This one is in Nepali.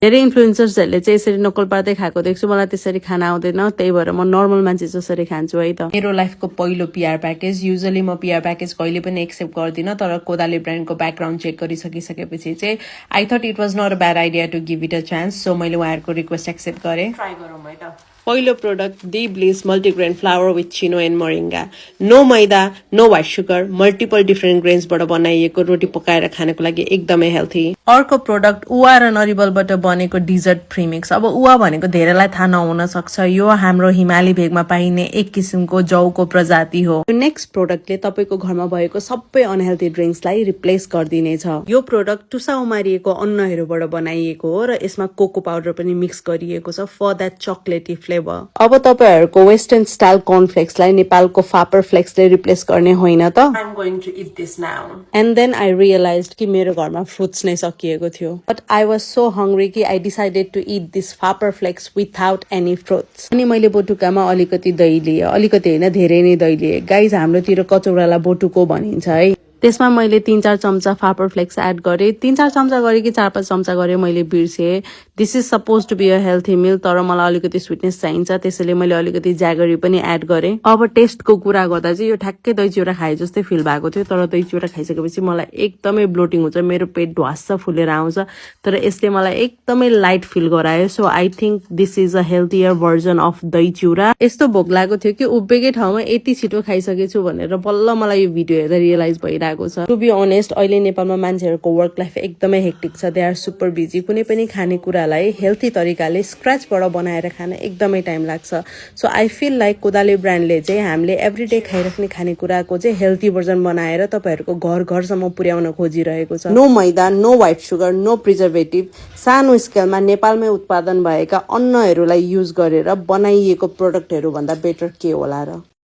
धेरै इन्फ्लुएन्सर्सहरूले चाहिँ यसरी नकल पार्दै खाएको देख्छु मलाई त्यसरी खाना आउँदैन त्यही भएर म नर्मल मान्छे जसरी खान्छु है त मेरो लाइफको पहिलो पिआर प्याकेज युजुअली म पिआर प्याकेज कहिले पनि एक्सेप्ट गर्दिनँ तर कोदाले ब्रान्डको ब्याकग्राउन्ड चेक गरिसकिसकेपछि चाहिँ I thought it was not a bad idea to give it a chance so मैले उहाँहरूको रिक्वेस्ट एक्सेप्ट गरेँ ट्राई गरौँ है त पहिलो product the bliss multigrain flour with chino and moringa no maida no white sugar multiple different ग्रेन्सबाट बनाइएको रोटी पकाएर खानको लागि एकदमै हेल्थी अर्को प्रोडक्ट उवा र नरिवलबाट बनेको डिजर्ट प्रिमिक्स अब उवा भनेको धेरैलाई थाहा नहुन सक्छ यो हाम्रो हिमाली भेगमा पाइने एक किसिमको जौको प्रजाति हो नेक्स्ट प्रोडक्टले तपाईको घरमा भएको सबै अनहेल्थी ड्रिङ्क्सलाई रिप्लेस गरिदिनेछ यो प्रोडक्ट टुसा उमारिएको अन्नहरूबाट बनाइएको हो र यसमा कोको पाउडर पनि मिक्स गरिएको छ फर द्याट चकलेटी फ्लेभर अब तपाईहरुको वेस्टर्न स्टाइल कर्नफ्लेक्सलाई नेपालको फापर फ्लेक्सले रिप्लेस गर्ने होइन त I am going to eat this now and then I realised कि मेरो घरमा फ्रुट्स नै सकिएको थियो but I was so hungry कि I decided to eat this phapar flakes without any fruits अनि मैले बोटुकामा अलिकति दही लिए अलिकति होइन धेरै नै दही लिए गाइज हाम्रोतिर कचौरालाई बोटुको भनिन्छ है त्यसमा मैले 3-4 चम्चा फापर फ्लेक्स एड गरेँ 3-4 चम्चा गरेँ कि 4-5 चम्चा गरेँ मैले बिर्सेँ this is suppose to be a healthy meal तर मलाई अलिकति स्वीटनेस चाहिन्छ त्यसैले मैले अलिकति ज्यागरी पनि एड गरेँ अब टेस्टको कुरा गर्दा चाहिँ यो ठ्याक्कै दही चिउरा खाए जस्तै फिल भएको थियो तर दही चिउरा खाइसकेपछि मलाई एकदमै ब्लोटिङ हुन्छ मेरो पेट ढ्वास्स फुलेर आउँछ तर यसले मलाई एकदमै लाइट फिल गरायो so I think this is a healthier version of दही चिउरा यस्तो भोक लागेको थियो कि उभिएकै ठाउँमा यति छिटो खाइसकेछु भनेर बल्ल मलाई यो भिडियो हेर्दा रियलाइज भइरहेको छ टु बी अनेस्ट अहिले नेपालमा मान्छेहरूको वर्क लाइफ एकदमै हेक्टिक छ दे आर सुपर बिजी कुनै पनि खानेकुरालाई हेल्थी तरिकाले स्क्रचबाट बनाएर खान एकदमै टाइम लाग्छ सो आई फिल लाइक कोदाले ब्रान्डले चाहिँ हामीले एभ्रीडे खाइराख्ने खानेकुराको चाहिँ हेल्थी भर्जन बनाएर तपाईहरुको घर घरसम्म पुर्याउन खोजिरहेको छ no maida no white sugar no preservative सानो स्केलमा नेपालमै उत्पादन भएका अन्नहरूलाई युज गरेर बनाइएको प्रोडक्टहरू भन्दा बेटर के होला र